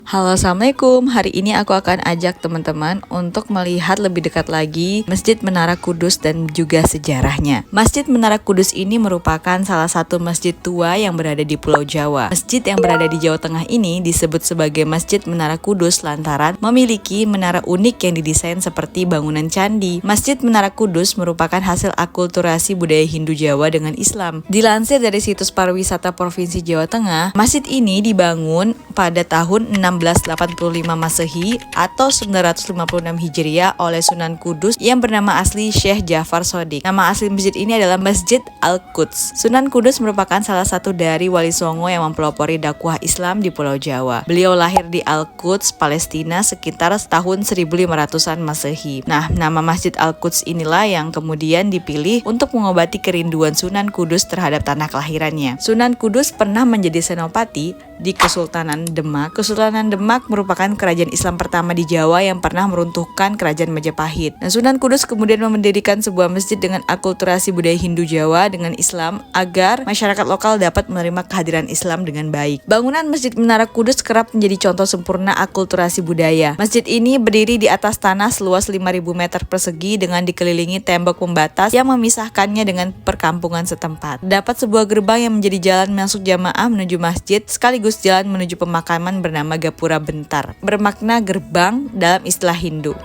Halo, assalamualaikum. Hari ini aku akan ajak teman-teman untuk melihat lebih dekat lagi Masjid Menara Kudus dan juga sejarahnya. Masjid Menara Kudus ini merupakan salah satu masjid tua yang berada di Pulau Jawa. Masjid yang berada di Jawa Tengah ini disebut sebagai Masjid Menara Kudus lantaran memiliki menara unik yang didesain seperti bangunan candi. Masjid Menara Kudus merupakan hasil akulturasi budaya Hindu Jawa dengan Islam. Dilansir dari situs pariwisata Provinsi Jawa Tengah, masjid ini dibangun pada tahun 1685 Masehi atau 956 Hijriah oleh Sunan Kudus yang bernama asli Syekh Ja'far Shodiq. Nama asli masjid ini adalah Masjid Al-Quds. Sunan Kudus merupakan salah satu dari wali songo yang mempelopori dakwah Islam di Pulau Jawa. Beliau lahir di Al-Quds, Palestina sekitar tahun 1500-an Masehi. Nah, nama Masjid Al-Quds inilah yang kemudian dipilih untuk mengobati kerinduan Sunan Kudus terhadap tanah kelahirannya. Sunan Kudus pernah menjadi senopati di Kesultanan Demak. Kesultanan Demak merupakan kerajaan Islam pertama di Jawa yang pernah meruntuhkan kerajaan Majapahit. Dan Sunan Kudus kemudian mendirikan sebuah masjid dengan akulturasi budaya Hindu Jawa dengan Islam agar masyarakat lokal dapat menerima kehadiran Islam dengan baik. Bangunan Masjid Menara Kudus kerap menjadi contoh sempurna akulturasi budaya. Masjid ini berdiri di atas tanah seluas 5.000 meter persegi dengan dikelilingi tembok pembatas yang memisahkannya dengan perkampungan setempat. Dapat sebuah gerbang yang menjadi jalan masuk jamaah menuju masjid sekaligus jalan menuju pemakaman bernama Gapura Bentar, bermakna gerbang dalam istilah Hindu.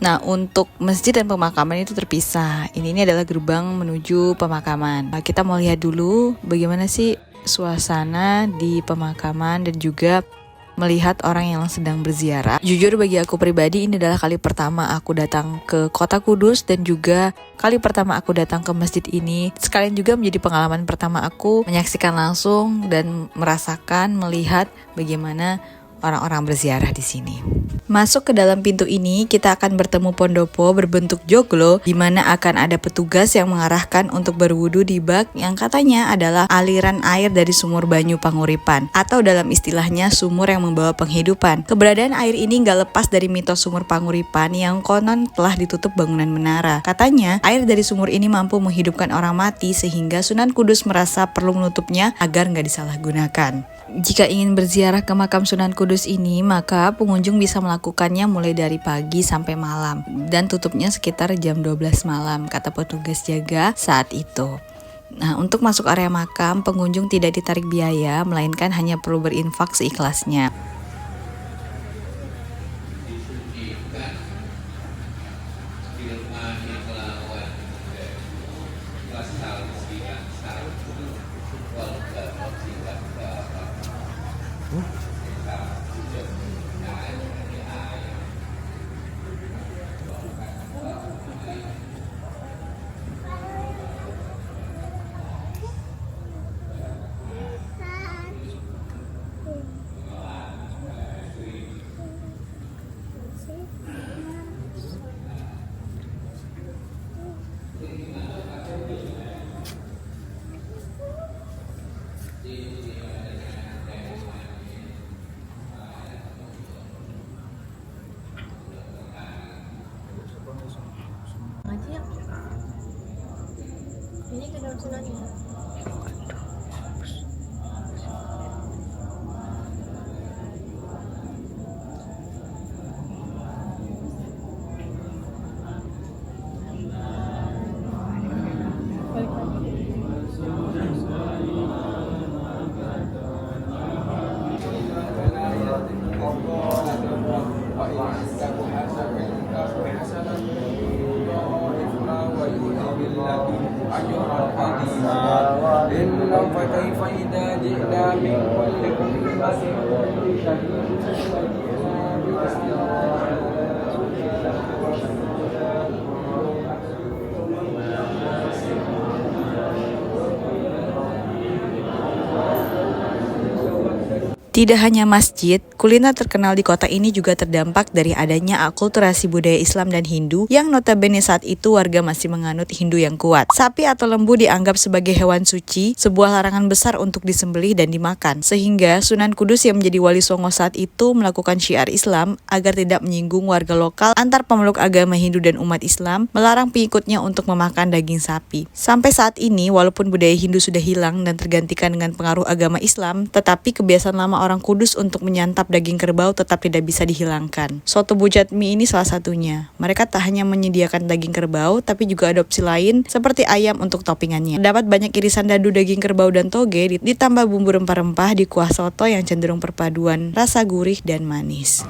Nah, untuk masjid dan pemakaman itu terpisah. Ini adalah gerbang menuju pemakaman. Nah, kita mau lihat dulu bagaimana sih suasana di pemakaman dan juga melihat orang yang sedang berziarah. Jujur bagi aku pribadi ini adalah kali pertama aku datang ke kota Kudus dan juga kali pertama aku datang ke masjid ini. Sekalian juga menjadi pengalaman pertama aku menyaksikan langsung dan merasakan, melihat bagaimana orang-orang berziarah di sini. Masuk ke dalam pintu ini, kita akan bertemu pondopo berbentuk joglo, di mana akan ada petugas yang mengarahkan untuk berwudu di bak yang katanya adalah aliran air dari sumur Banyu Panguripan, atau dalam istilahnya sumur yang membawa penghidupan. Keberadaan air ini gak lepas dari mitos sumur Panguripan yang konon telah ditutup bangunan menara. Katanya, air dari sumur ini mampu menghidupkan orang mati sehingga Sunan Kudus merasa perlu menutupnya agar gak disalahgunakan. Jika ingin berziarah ke makam Sunan Kudus ini, maka pengunjung bisa melakukannya mulai dari pagi sampai malam dan tutupnya sekitar jam 12 malam, kata petugas jaga saat itu. Nah, untuk masuk area makam, pengunjung tidak ditarik biaya, melainkan hanya perlu berinfak seikhlasnya. Ini ke dalam sunanya. فكيف إذا جئنا من كل أمة Tidak hanya masjid, kuliner terkenal di kota ini juga terdampak dari adanya akulturasi budaya Islam dan Hindu yang notabene saat itu warga masih menganut Hindu yang kuat. Sapi atau lembu dianggap sebagai hewan suci, sebuah larangan besar untuk disembelih dan dimakan. Sehingga Sunan Kudus yang menjadi wali songo saat itu melakukan syiar Islam agar tidak menyinggung warga lokal antar pemeluk agama Hindu dan umat Islam, melarang pengikutnya untuk memakan daging sapi. Sampai saat ini, walaupun budaya Hindu sudah hilang dan tergantikan dengan pengaruh agama Islam, tetapi kebiasaan lama orang Kudus untuk menyantap daging kerbau tetap tidak bisa dihilangkan. Soto Bujat mie ini salah satunya. Mereka tak hanya menyediakan daging kerbau, tapi juga ada opsi lain seperti ayam untuk toppingannya. Terdapat banyak irisan dadu daging kerbau dan toge, ditambah bumbu rempah-rempah di kuah soto yang cenderung perpaduan rasa gurih dan manis.